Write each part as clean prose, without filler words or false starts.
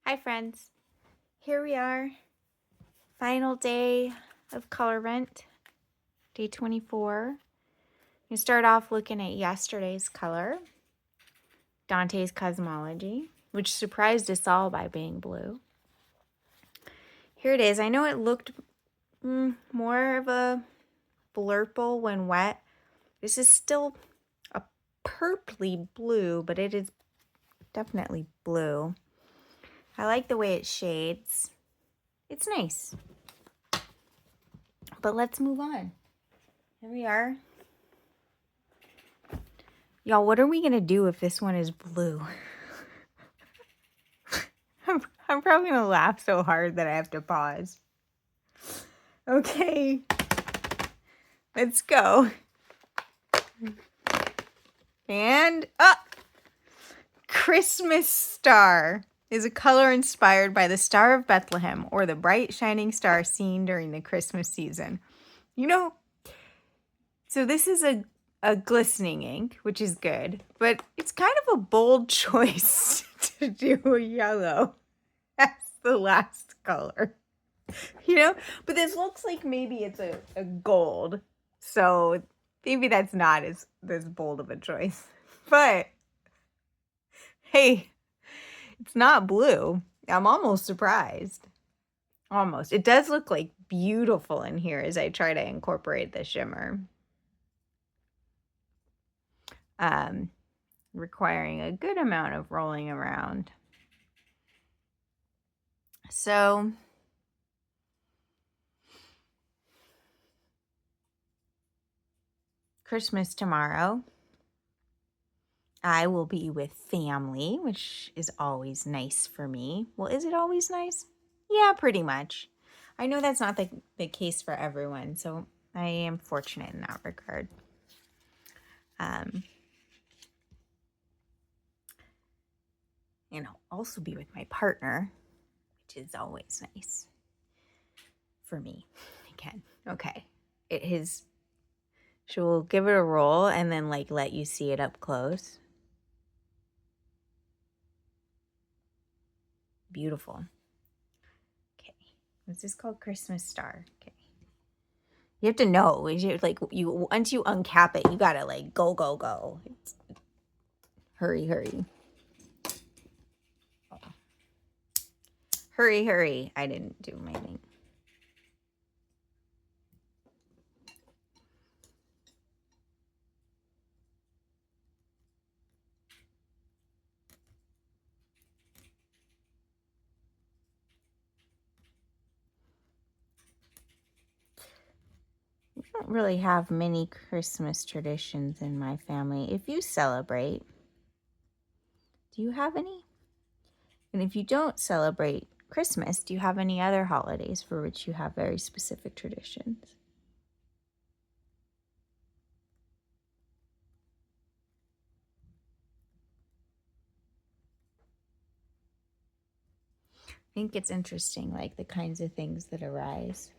Hi friends, here we are, final day of Colorvent, day 24. You start off looking at yesterday's color, Dante's Cosmology, which surprised us all by being blue. Here it is. I know it looked more of a blurple when wet. This is still a purpley blue, but it is definitely blue. I like the way it shades. It's nice. But let's move on. Here we are. Y'all, what are we going to do if this one is blue? I'm probably going to laugh so hard that I have to pause. Okay. Let's go. And Christmas star is a color inspired by the Star of Bethlehem, or the bright shining star seen during the Christmas season. So this is a glistening ink, which is good, but it's kind of a bold choice to do a yellow as the last color, but this looks like maybe it's a gold, so maybe that's not as bold of a choice, but hey, it's not blue. I'm almost surprised. Almost. It does look like beautiful in here as I try to incorporate the shimmer. Requiring a good amount of rolling around. So Christmas tomorrow, I will be with family, which is always nice for me. Well, is it always nice? Yeah, pretty much. I know that's not the case for everyone, so I am fortunate in that regard. And I'll also be with my partner, which is always nice for me. Again, okay. She will give it a roll and then let you see it up close. Beautiful. Okay. What's this called? Christmas star. Okay. You have to know. Once you uncap it, you gotta go. Hurry. Oh. Hurry. I didn't do my thing. We don't really have many Christmas traditions in my family. If you celebrate, do you have any? And if you don't celebrate Christmas, do you have any other holidays for which you have very specific traditions? I think it's interesting, the kinds of things that arise.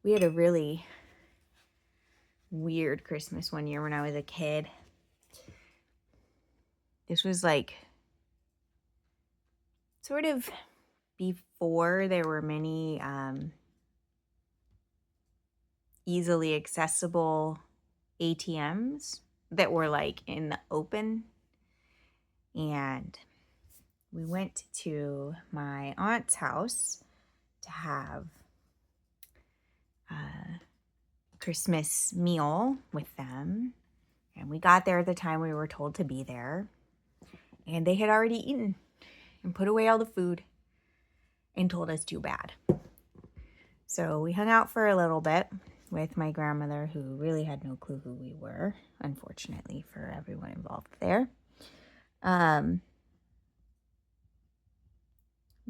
We had a really weird Christmas one year when I was a kid. This was sort of before there were many easily accessible ATMs that were in the open. And we went to my aunt's house to have a Christmas meal with them. And we got there at the time we were told to be there. And they had already eaten and put away all the food and told us too bad. So we hung out for a little bit with my grandmother, who really had no clue who we were, unfortunately for everyone involved there. Then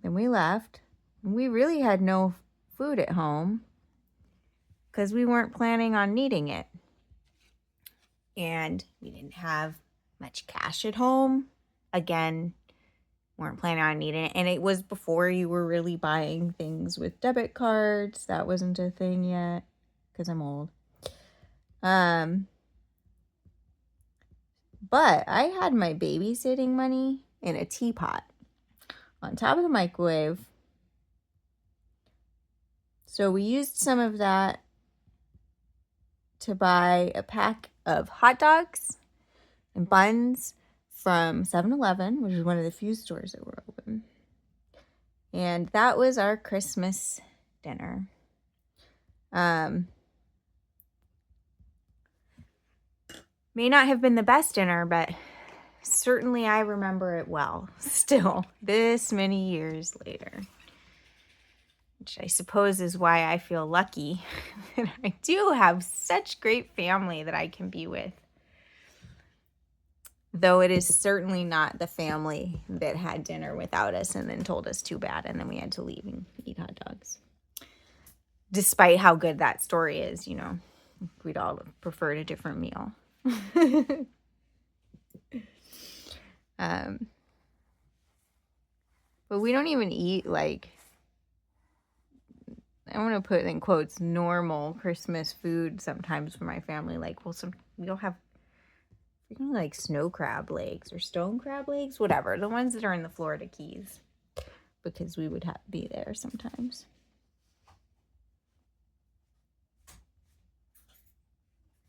we left. We really had no food at home because we weren't planning on needing it. And we didn't have much cash at home. Again, weren't planning on needing it. And it was before you were really buying things with debit cards. That wasn't a thing yet But I had my babysitting money in a teapot on top of the microwave. So we used some of that to buy a pack of hot dogs and buns from 7-Eleven, which is one of the few stores that were open. And that was our Christmas dinner. May not have been the best dinner, but certainly I remember it well, still, this many years later. Which I suppose is why I feel lucky that I do have such great family that I can be with. Though it is certainly not the family that had dinner without us and then told us too bad and then we had to leave and eat hot dogs. Despite how good that story is, you know, we'd all preferred a different meal. But we don't even eat like, I want to put in quotes, normal Christmas food sometimes for my family. Like, well, we'll have like snow crab legs or stone crab legs, whatever. The ones that are in the Florida Keys. Because we would have to be there sometimes.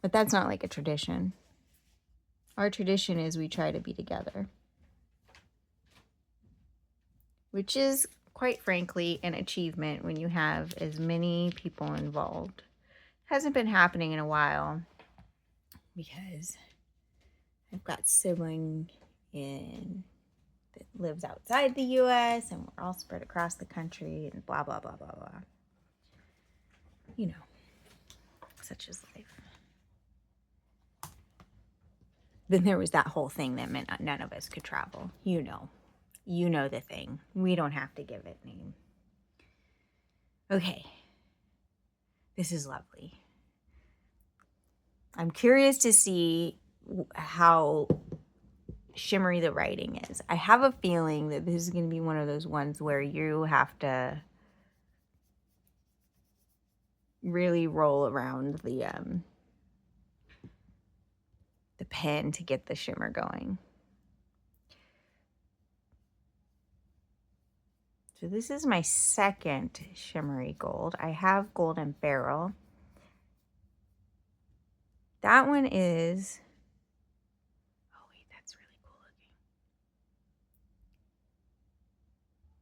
But that's not like a tradition. Our tradition is we try to be together. Which is, quite frankly, an achievement when you have as many people involved. Hasn't been happening in a while because I've got sibling that lives outside the U.S. and we're all spread across the country and blah, blah, blah, blah, blah. You know, such is life. Then there was that whole thing that meant none of us could travel. You know the thing. We don't have to give it name. Okay. This is lovely. I'm curious to see how shimmery the writing is. I have a feeling that this is going to be one of those ones where you have to really roll around the pen to get the shimmer going. So this is my second shimmery gold. I have Golden Barrel. That one is, oh wait, that's really cool looking.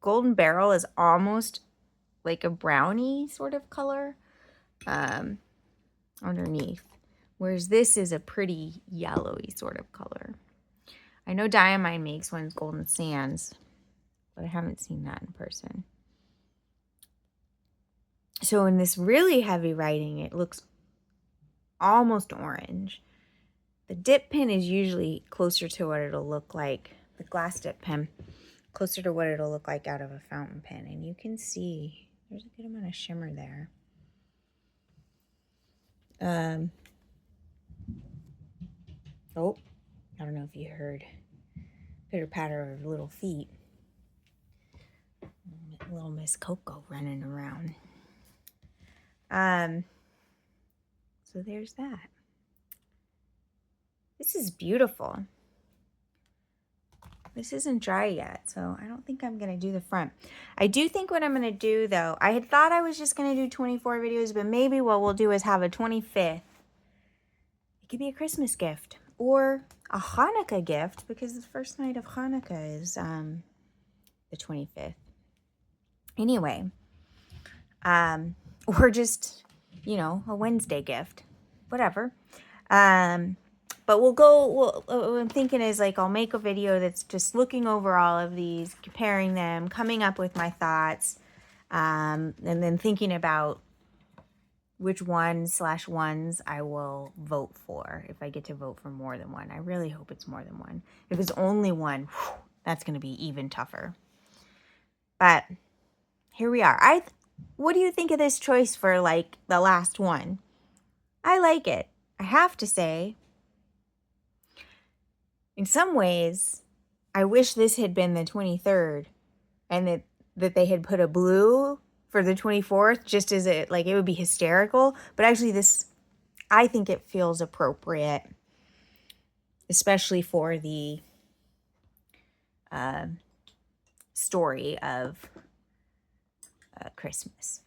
Golden Barrel is almost like a brownie sort of color underneath. Whereas this is a pretty yellowy sort of color. I know Diamine makes ones Golden Sands, but I haven't seen that in person. So in this really heavy writing, it looks almost orange. The dip pen is usually closer to what it'll look like, the glass dip pen, closer to what it'll look like out of a fountain pen. And you can see there's a good amount of shimmer there. Oh, I don't know if you heard pitter patter of little feet. Little Miss Coco running around. So there's that. This is beautiful. This isn't dry yet, so I don't think I'm going to do the front. I do think what I'm going to do, though, I had thought I was just going to do 24 videos, but maybe what we'll do is have a 25th. It could be a Christmas gift or a Hanukkah gift, because the first night of Hanukkah is the 25th. Anyway, or just, you know, a Wednesday gift, whatever. But what I'm thinking is, like, I'll make a video that's just looking over all of these, comparing them, coming up with my thoughts, and then thinking about which ones I will vote for, if I get to vote for more than one. I really hope it's more than one. If it's only one, that's going to be even tougher. But here we are. What do you think of this choice for, like, the last one? I like it. I have to say, in some ways, I wish this had been the 23rd and that they had put a blue for the 24th, just as it would be hysterical. But actually this, I think it feels appropriate. especially for the story of Christmas.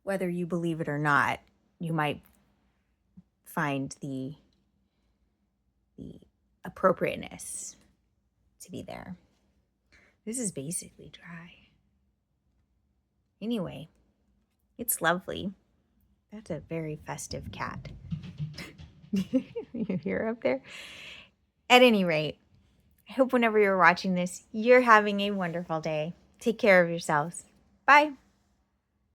Whether you believe it or not, you might find the appropriateness to be there. This is basically dry. Anyway, it's lovely. That's a very festive cat. You hear up there? At any rate, I hope whenever you're watching this, you're having a wonderful day. Take care of yourselves. Bye.